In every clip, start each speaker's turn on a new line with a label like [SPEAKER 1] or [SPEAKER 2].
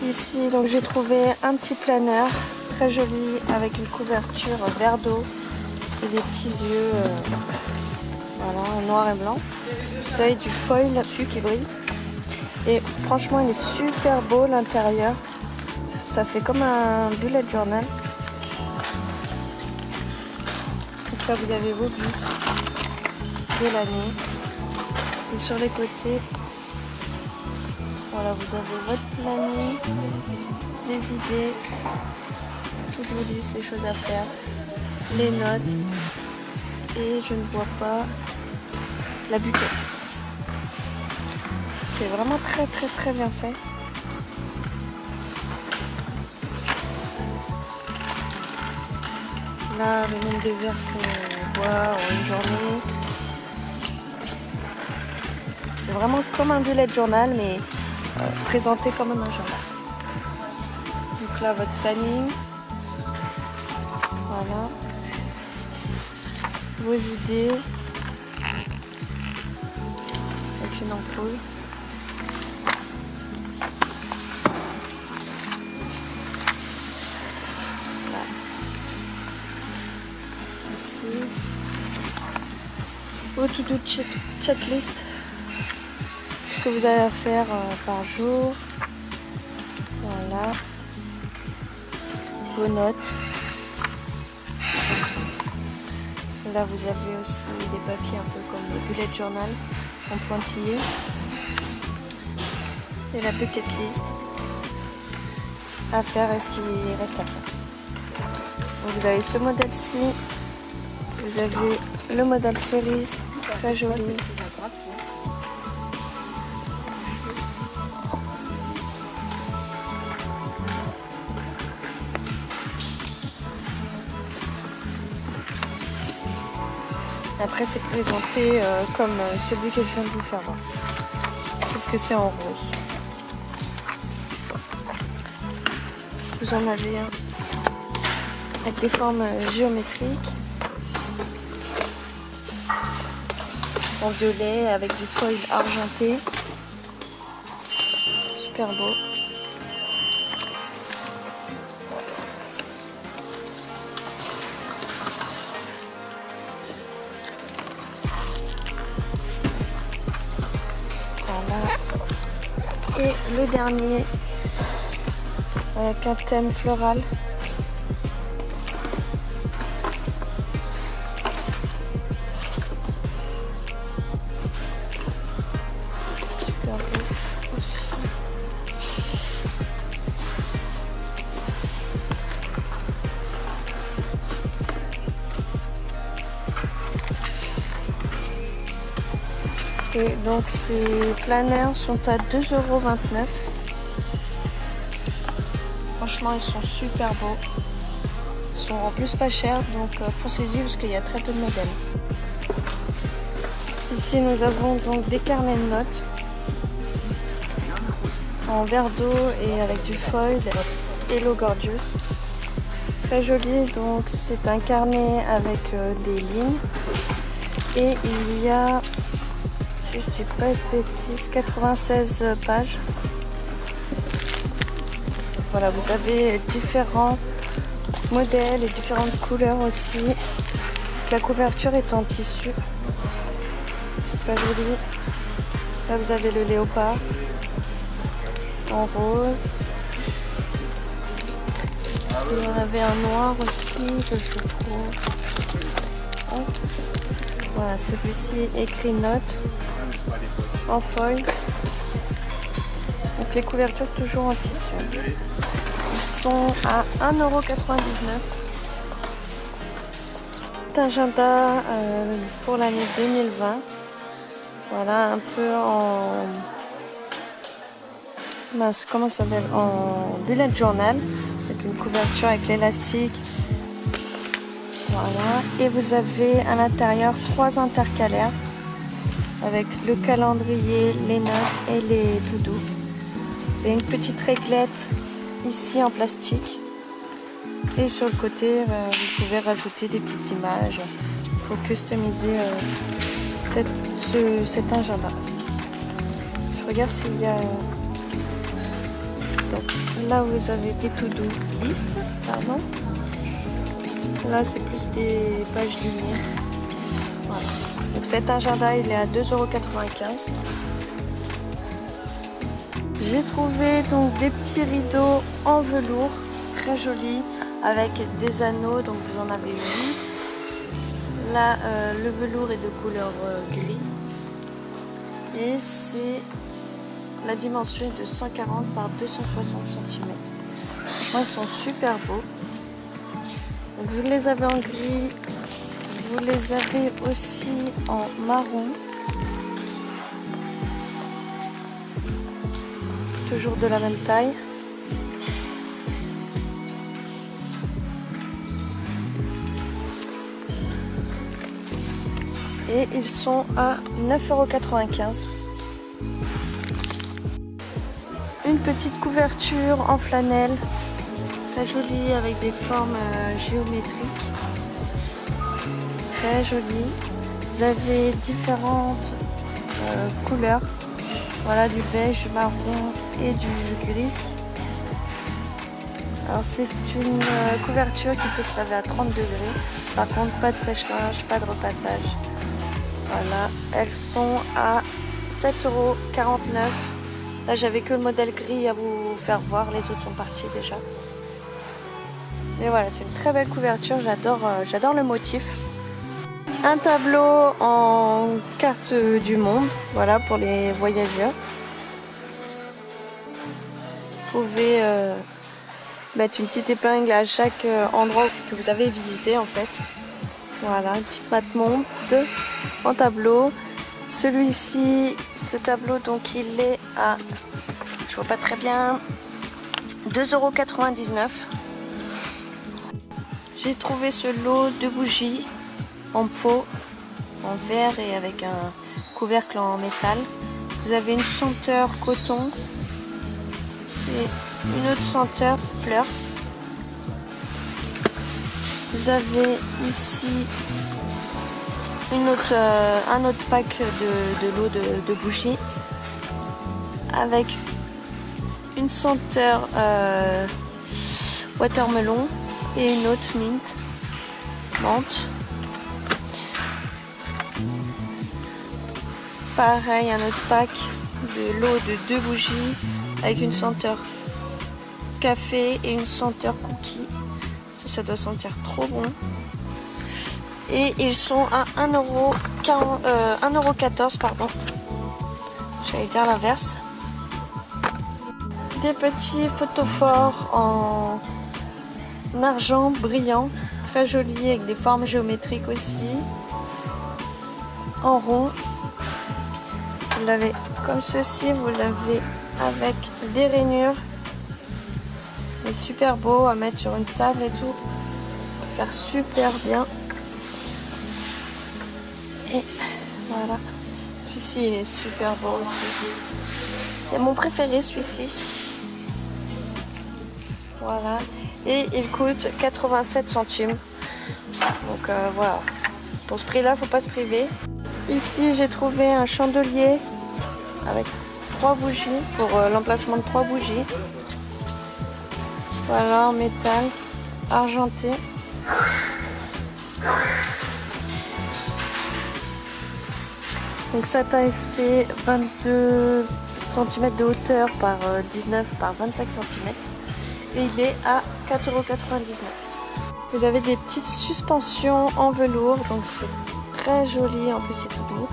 [SPEAKER 1] Ici, donc j'ai trouvé un petit planeur très joli avec une couverture vert d'eau et des petits yeux voilà, en noir et blanc. Vous avez du foil là-dessus qui brille. Et franchement, il est super beau l'intérieur. Ça fait comme un bullet journal. Donc là, vous avez vos buts de l'année. Et sur les côtés, voilà, vous avez votre planning, des idées, to-do list, les choses à faire, les notes. Et je ne vois pas la bucket list. C'est vraiment très bien fait. Là, le nombre de verres qu'on boit en une journée. C'est vraiment comme un bullet journal, mais présenté comme un agenda. Donc là, votre planning. Voilà. Vos idées. Avec une ampoule. Voilà. Ici. Vos to-do checklist. Ce que vous avez à faire par jour. Voilà. Vos notes. Là, vous avez aussi des papiers un peu comme des bullet journal en pointillé. Et la bucket list à faire et ce qui reste à faire. Donc, vous avez ce modèle-ci. Vous avez le modèle cerise, très joli. Après, c'est présenté comme celui que je viens de vous faire voir. Sauf que c'est en rose. Vous en avez un avec des formes géométriques. En violet avec du foil argenté. Super beau. Et le dernier, avec un thème floral. Super beau. Et donc ces planeurs sont à 2,29 €. Franchement, ils sont super beaux. Ils sont en plus pas chers, donc foncez-y parce qu'il y a très peu de modèles. Ici, nous avons donc des carnets de notes en verre d'eau et avec du foil Hello Gorgeous. Très joli, donc c'est un carnet avec des lignes. Et il y a, si je dis pas de bêtises, 96 pages. Voilà, vous avez différents modèles et différentes couleurs aussi. La couverture est en tissu. C'est très joli. Là, vous avez le léopard en rose. Il y en avait un noir aussi que je trouve. Voilà, celui-ci écrit note en foil. Donc les couvertures toujours en tissu. Ils sont à 1,99 €. Agenda pour l'année 2020. Voilà, un peu en... mince, comment ça s'appelle? En bullet journal. Avec une couverture avec l'élastique. Voilà. Et vous avez à l'intérieur 3 intercalaires. Avec le calendrier, les notes et les to-do. Vous avez une petite réglette ici en plastique. Et sur le côté, vous pouvez rajouter des petites images. Il faut customiser cet agenda. Je regarde s'il y a Donc là vous avez des to-do list, pardon. Là c'est plus des pages lignées. Voilà. Donc cet agenda il est à 2,95 €. J'ai trouvé donc des petits rideaux en velours, très jolis, avec des anneaux, donc vous en avez 8. Là le velours est de couleur gris. Et c'est la dimension est de 140 par 260 cm. Franchement, ils sont super beaux. Donc, vous les avez en gris, vous les avez aussi en marron. Toujours de la même taille. Et ils sont à 9,95 €. Une petite couverture en flanelle, très jolie avec des formes géométriques. Très jolie. Vous avez différentes couleurs. Voilà, du beige, du marron et du gris. Alors c'est une couverture qui peut se laver à 30 degrés. Par contre, pas de sèche-linge, pas de repassage. Voilà, elles sont à 7,49 €. Là, j'avais que le modèle gris à vous faire voir, les autres sont partis déjà. Mais voilà, c'est une très belle couverture, j'adore le motif. Un tableau en carte du monde, voilà, pour les voyageurs. Vous pouvez mettre une petite épingle à chaque endroit que vous avez visité en fait. Voilà, une petite map monde en tableau. Celui-ci, ce tableau, donc il est à, je vois pas très bien, 2,99 €. J'ai trouvé ce lot de bougies en pot, en verre et avec un couvercle en métal. Vous avez une senteur coton et une autre senteur fleur. Vous avez ici un autre pack de l'eau de bougies avec une senteur watermelon et une autre menthe. Pareil, un autre pack de l'eau de 2 bougies avec une senteur café et une senteur cookie. Ça doit sentir trop bon. Et ils sont à 1,14 €, pardon. J'allais dire l'inverse. Des petits photophores en argent brillant, très jolis avec des formes géométriques aussi. En rond. Vous l'avez comme ceci, vous l'avez avec des rainures. C'est super beau à mettre sur une table et tout. Ça va faire super bien. Et voilà, celui-ci il est super beau aussi. C'est mon préféré celui-ci. Voilà, et il coûte 87 centimes. Donc voilà, pour ce prix-là, faut pas se priver. Ici, j'ai trouvé un chandelier avec 3 bougies pour l'emplacement de 3 bougies. Voilà, en métal argenté. Donc sa taille fait 22 cm de hauteur par 19 par 25 cm et il est à 4,99 €. Vous avez des petites suspensions en velours, donc c'est très joli, en plus c'est tout doux.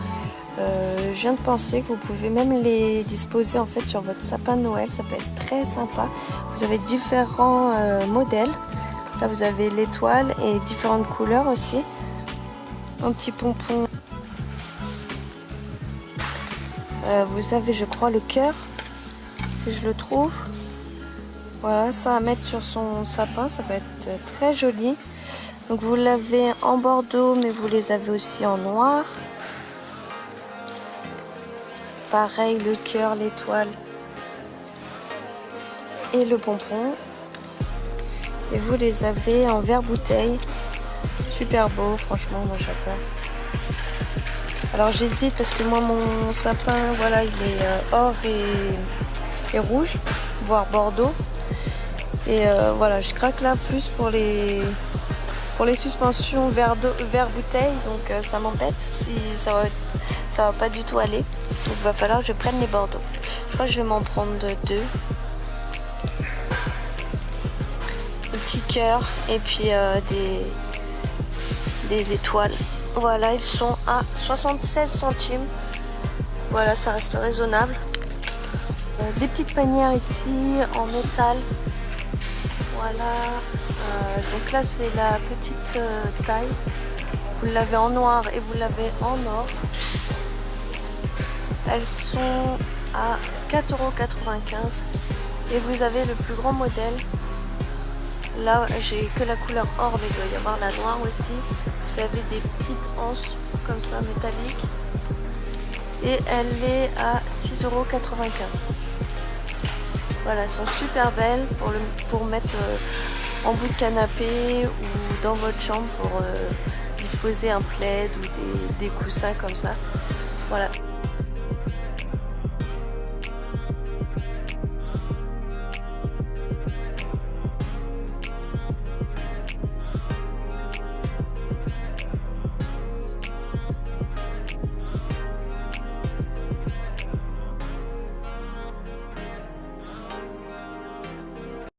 [SPEAKER 1] Je viens de penser que vous pouvez même les disposer en fait sur votre sapin de Noël, ça peut être très sympa. Vous avez différents modèles. Là vous avez l'étoile et différentes couleurs aussi. Un petit pompon. Vous avez, je crois, le cœur, si je le trouve. Voilà, ça à mettre sur son sapin, ça va être très joli. Donc vous l'avez en bordeaux, mais vous les avez aussi en noir. Pareil, le cœur, l'étoile et le pompon. Et vous les avez en verre bouteille. Super beau, franchement, moi j'adore. Alors j'hésite parce que moi mon sapin, voilà, il est or et rouge, voire bordeaux. Et voilà, je craque là plus pour les suspensions verre bouteille, donc ça m'embête si ça va pas du tout aller. Donc il va falloir que je prenne les bordeaux. Je crois que je vais m'en prendre 2. Un petit cœur et puis des étoiles. Voilà, ils sont à 76 centimes. Voilà, ça reste raisonnable. Des petites panières ici en métal. Voilà. Donc là c'est la petite taille. Vous l'avez en noir et vous l'avez en or. Elles sont à 4,95 € et vous avez le plus grand modèle. Là j'ai que la couleur or, mais il doit y avoir la noire aussi. Vous avez des petites anses comme ça métalliques et elle est à 6,95 €. Voilà, elles sont super belles pour mettre en bout de canapé ou dans votre chambre pour disposer un plaid ou des coussins comme ça. Voilà.